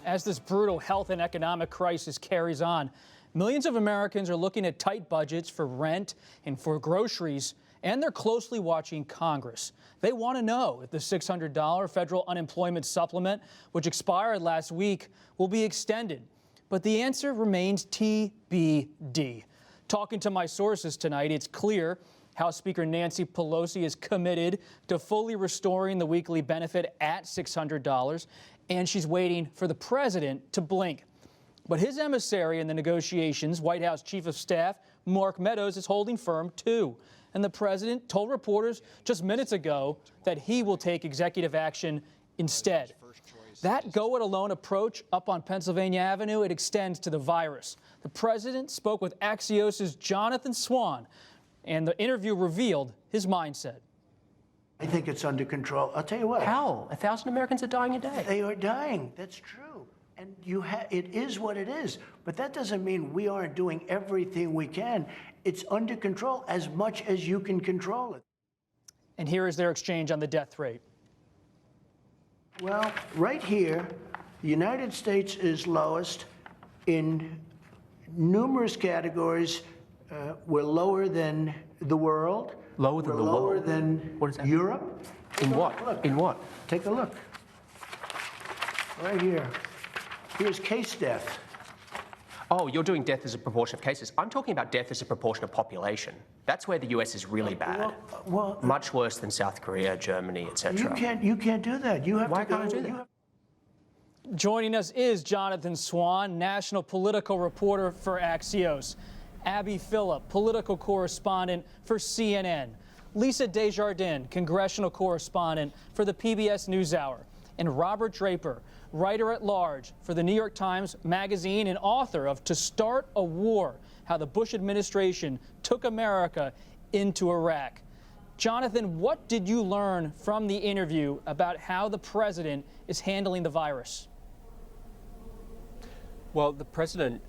As this brutal health and economic crisis carries on, millions of Americans are looking at tight budgets for rent and for groceries, and they're closely watching Congress. They want to know if the $600 federal unemployment supplement, which expired last week, will be extended. But the answer remains TBD. Talking to my sources tonight, it's clear House Speaker Nancy Pelosi is committed to fully restoring the weekly benefit at $600, and she's waiting for the president to blink. But his emissary in the negotiations, White House Chief of Staff Mark Meadows, is holding firm too. And the president told reporters just minutes ago that he will take executive action instead. That go-it-alone approach up on Pennsylvania Avenue, it extends to the virus. The president spoke with Axios' Jonathan Swan, and the interview revealed his mindset. I think it's under control. I'll tell you what. How? 1,000 Americans are dying a day. They are dying. That's true. And it is what it is. But that doesn't mean we aren't doing everything we can. It's under control as much as you can control it. And here is their exchange on the death rate. Well, right here, the United States is lowest in numerous categories. We're lower than the world. Lower than the world? Lower than what is that? Europe. In what? Look. In what? Take a look. Right here. Here's case death. Oh, you're doing death as a proportion of cases. I'm talking about death as a proportion of population. That's where the US is really bad. Much worse than South Korea, Germany, etc. You can't do that. You have Why to go. can't I do that? Joining us is Jonathan Swan, national political reporter for Axios. Abby Phillip, political correspondent for CNN. Lisa Desjardins, congressional correspondent for the PBS NewsHour. And Robert Draper, writer-at-large for the New York Times Magazine and author of To Start a War, How the Bush Administration Took America into Iraq. Jonathan, what did you learn from the interview about how the president is handling the virus? Well, the president,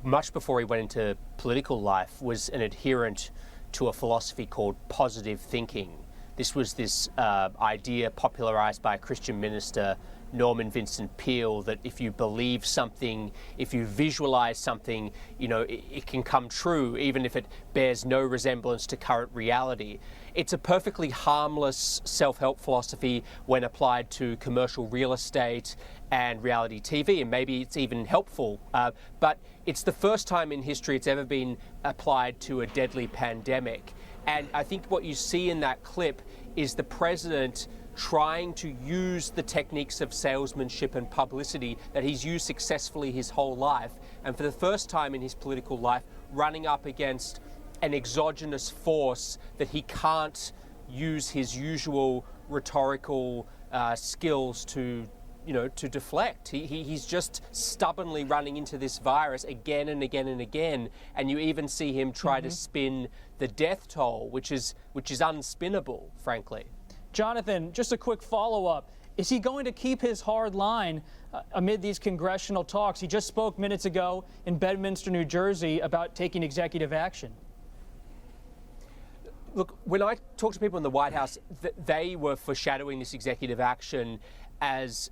much before he went into political life, was an adherent to a philosophy called positive thinking. This was this idea popularized by a Christian minister, Norman Vincent Peale, that if you believe something, if you visualize something, it can come true, even if it bears no resemblance to current reality. It's a perfectly harmless self-help philosophy when applied to commercial real estate and reality TV, and maybe it's even helpful. But it's the first time in history it's ever been applied to a deadly pandemic. And I think what you see in that clip is the president trying to use the techniques of salesmanship and publicity that he's used successfully his whole life, and for the first time in his political life, running up against an exogenous force that he can't use his usual rhetorical skills to deflect. He's just stubbornly running into this virus again and again and again, and you even see him try to spin the death toll, which is unspinnable, frankly. Jonathan, just a quick follow-up. Is he going to keep his hard line amid these congressional talks? He just spoke minutes ago in Bedminster, New Jersey, about taking executive action. Look, when I talk to people in the White House, they were foreshadowing this executive action as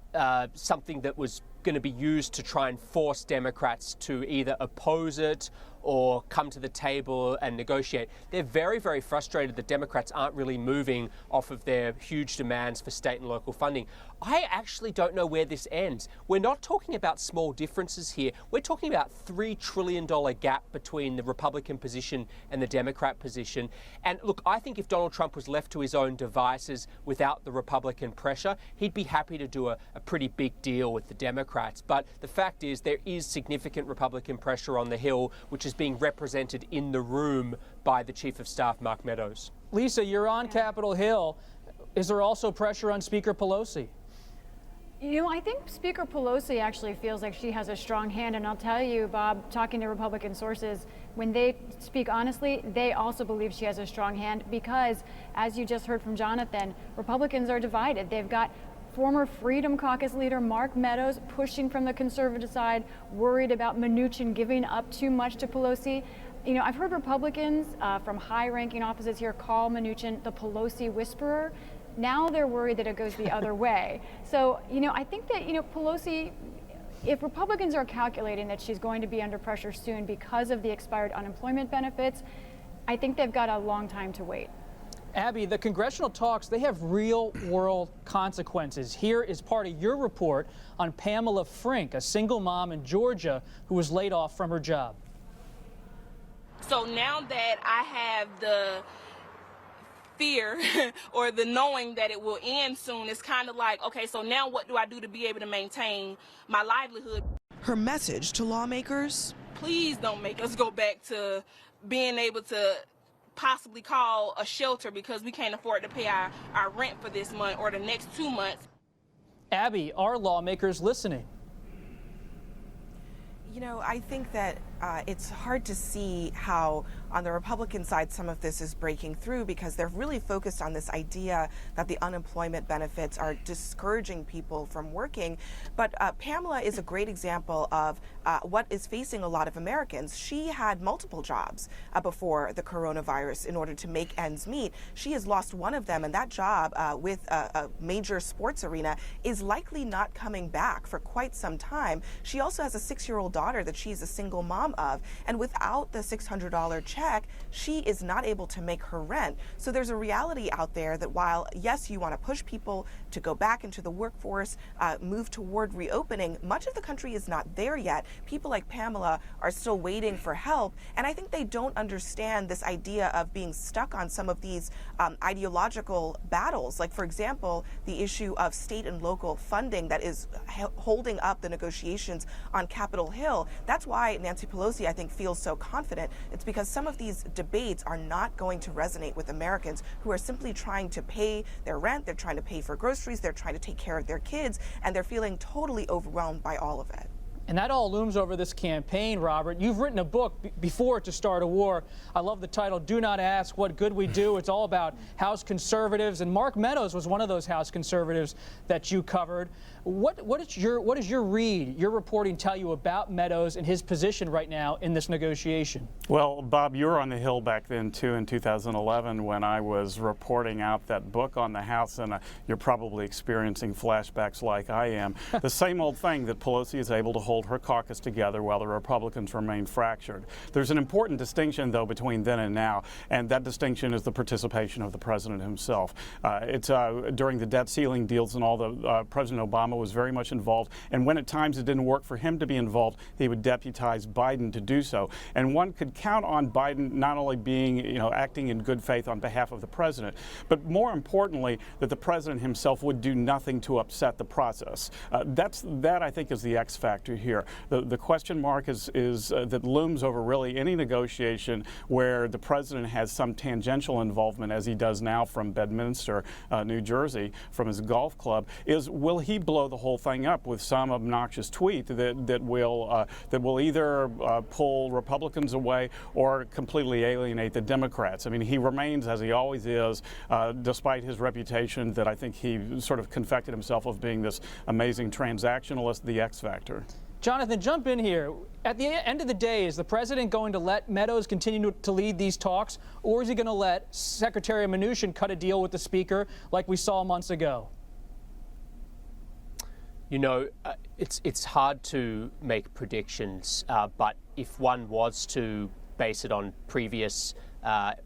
something that was going to be used to try and force Democrats to either oppose it or come to the table and negotiate. They're very, very frustrated that Democrats aren't really moving off of their huge demands for state and local funding. I actually don't know where this ends. We're not talking about small differences here. We're talking about $3 trillion gap between the Republican position and the Democrat position. And look, I think if Donald Trump was left to his own devices without the Republican pressure, he'd be happy to do a pretty big deal with the Democrats. But the fact is there is significant Republican pressure on the Hill, which is being represented in the room by the Chief of Staff, Mark Meadows. Lisa, you're on Capitol Hill. Is there also pressure on Speaker Pelosi? I think Speaker Pelosi actually feels like she has a strong hand, and I'll tell you, Bob, talking to Republican sources, when they speak honestly, they also believe she has a strong hand because, as you just heard from Jonathan, Republicans are divided. They've got former Freedom Caucus leader Mark Meadows pushing from the conservative side, worried about Mnuchin giving up too much to Pelosi. I've heard Republicans from high-ranking offices here call Mnuchin the Pelosi whisperer. Now they're worried that it goes the other way. So, I think that, Pelosi if Republicans are calculating that she's going to be under pressure soon because of the expired unemployment benefits, I think they've got a long time to wait. Abby, the congressional talks, they have real-world consequences. Here is part of your report on Pamela Frink, a single mom in Georgia who was laid off from her job. So now that I have the fear or the knowing that it will end soon, it's kind of like, okay, so now what do I do to be able to maintain my livelihood? Her message to lawmakers? Please don't make us go back to being able to possibly call a shelter because we can't afford to pay our rent for this month or the next 2 months. Abby, are lawmakers listening? You know, I think that it's hard to see how on the Republican side some of this is breaking through because they're really focused on this idea that the unemployment benefits are discouraging people from working. But Pamela is a great example of what is facing a lot of Americans. She had multiple jobs before the coronavirus in order to make ends meet. She has lost one of them, and that job with a major sports arena is likely not coming back for quite some time. She also has a 6-year-old daughter that she's a single mom of, and without the $600 check, she is not able to make her rent. So there's a reality out there that while, yes, you want to push people to go back into the workforce, move toward reopening, much of the country is not there yet. People like Pamela are still waiting for help, and I think they don't understand this idea of being stuck on some of these ideological battles. Like, for example, the issue of state and local funding that is holding up the negotiations on Capitol Hill. That's why Nancy Pelosi, I think, feels so confident. It's because some of these debates are not going to resonate with Americans who are simply trying to pay their rent, they're trying to pay for groceries, they're trying to take care of their kids, and they're feeling totally overwhelmed by all of it. And that all looms over this campaign, Robert. You've written a book before To Start a War. I love the title, Do Not Ask What Good We Do. It's all about House conservatives, and Mark Meadows was one of those House conservatives that you covered. What is your read, your reporting tell you about Meadows and his position right now in this negotiation? Well, Bob, you were on the Hill back then, too, in 2011 when I was reporting out that book on the House, and you're probably experiencing flashbacks like I am. The same old thing, that Pelosi is able to hold her caucus together while the Republicans remain fractured. There's an important distinction, though, between then and now, and that distinction is the participation of the president himself. During the debt ceiling deals and all, President Obama was very much involved, and when at times it didn't work for him to be involved, he would deputize Biden to do so. And one could count on Biden not only being, acting in good faith on behalf of the president, but more importantly, that the president himself would do nothing to upset the process. That I think is the X factor here. The question mark is that looms over really any negotiation where the president has some tangential involvement, as he does now from Bedminster, New Jersey, from his golf club, is will he blow the whole thing up with some obnoxious tweet that will either pull Republicans away or completely alienate the Democrats. I mean, he remains, as he always is, despite his reputation that I think he sort of confected himself of being this amazing transactionalist, the X factor. Jonathan, jump in here. At the end of the day, is the president going to let Meadows continue to lead these talks, or is he going to let Secretary Mnuchin cut a deal with the speaker like we saw months ago? It's hard to make predictions, but if one was to base it on previous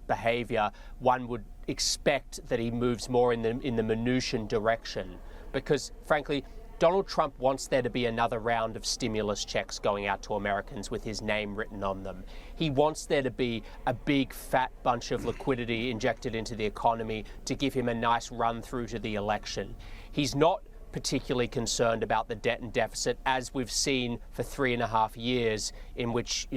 behavior, one would expect that he moves more in the Mnuchin direction, because frankly, Donald Trump wants there to be another round of stimulus checks going out to Americans with his name written on them. He wants there to be a big fat bunch of liquidity injected into the economy to give him a nice run through to the election. He's not particularly concerned about the debt and deficit, as we've seen for 3.5 years, in which,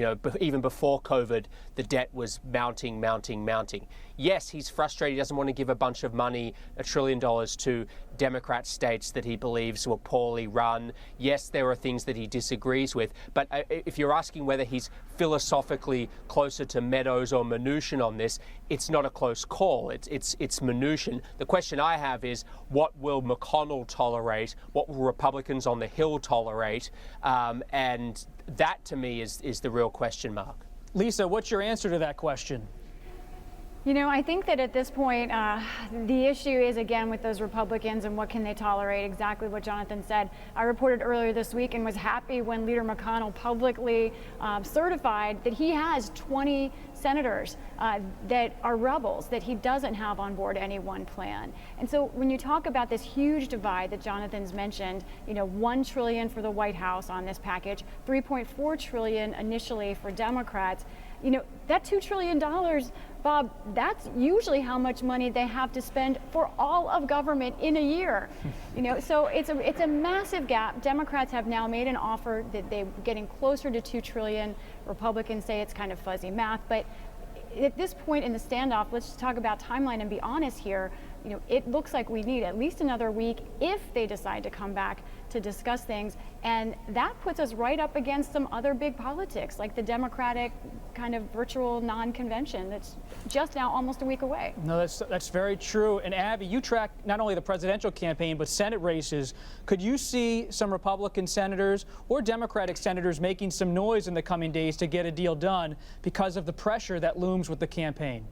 even before COVID, the debt was mounting. Yes, he's frustrated. He doesn't want to give a bunch of money, $1 trillion, to Democrat states that he believes were poorly run. Yes, there are things that he disagrees with. But if you're asking whether he's philosophically closer to Meadows or Mnuchin on this, it's not a close call. It's Mnuchin. The question I have is, what will McConnell tolerate? What will Republicans on the Hill tolerate? And that, to me, is the real question mark. Lisa, what's your answer to that question? You know, I think that at this point, the issue is, again, with those Republicans and what can they tolerate, exactly what Jonathan said. I reported earlier this week and was happy when Leader McConnell publicly certified that he has 20 senators that are rebels, that he doesn't have on board any one plan. And so when you talk about this huge divide that Jonathan's mentioned, you know, $1 trillion for the White House on this package, $3.4 trillion initially for Democrats, you know, that $2 trillion, Bob, that's usually how much money they have to spend for all of government in a year. You know, so it's a massive gap. Democrats have now made an offer that they're getting closer to $2 trillion. Republicans say it's kind of fuzzy math, but at this point in the standoff, let's just talk about timeline and be honest here. You know, it looks like we need at least another week if they decide to come back to discuss things, and that puts us right up against some other big politics, like the Democratic kind of virtual non-convention that's just now almost a week away. No, that's very true. And Abby, you track not only the presidential campaign, but Senate races. Could you see some Republican senators or Democratic senators making some noise in the coming days to get a deal done because of the pressure that looms with the campaign?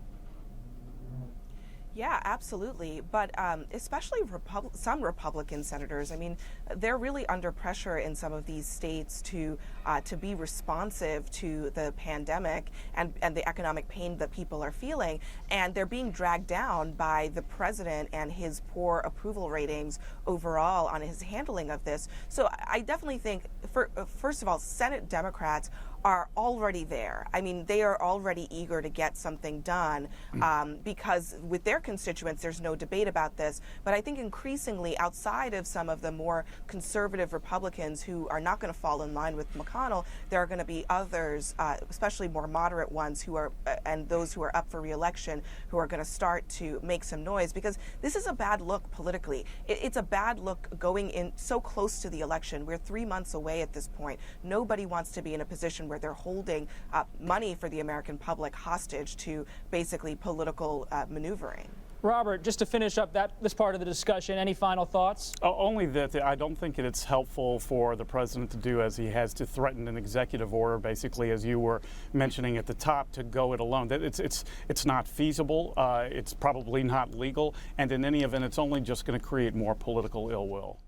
Yeah, absolutely. But especially some Republican senators, I mean, they're really under pressure in some of these states to be responsive to the pandemic and the economic pain that people are feeling. And they're being dragged down by the president and his poor approval ratings overall on his handling of this. So I definitely think, first of all, Senate Democrats are already there. I mean, they are already eager to get something done because with their constituents, there's no debate about this. But I think increasingly outside of some of the more conservative Republicans who are not going to fall in line with McConnell, there are going to be others, especially more moderate ones who are, and those who are up for re-election, who are going to start to make some noise because this is a bad look politically. It's a bad look going in so close to the election. We're 3 months away at this point. Nobody wants to be in a position where they're holding money for the American public hostage to basically political maneuvering. Robert, just to finish up this part of the discussion, any final thoughts? Only that I don't think it's helpful for the president to do as he has to threaten an executive order, basically, as you were mentioning at the top, to go it alone. It's not feasible. It's probably not legal. And in any event, it's only just going to create more political ill will.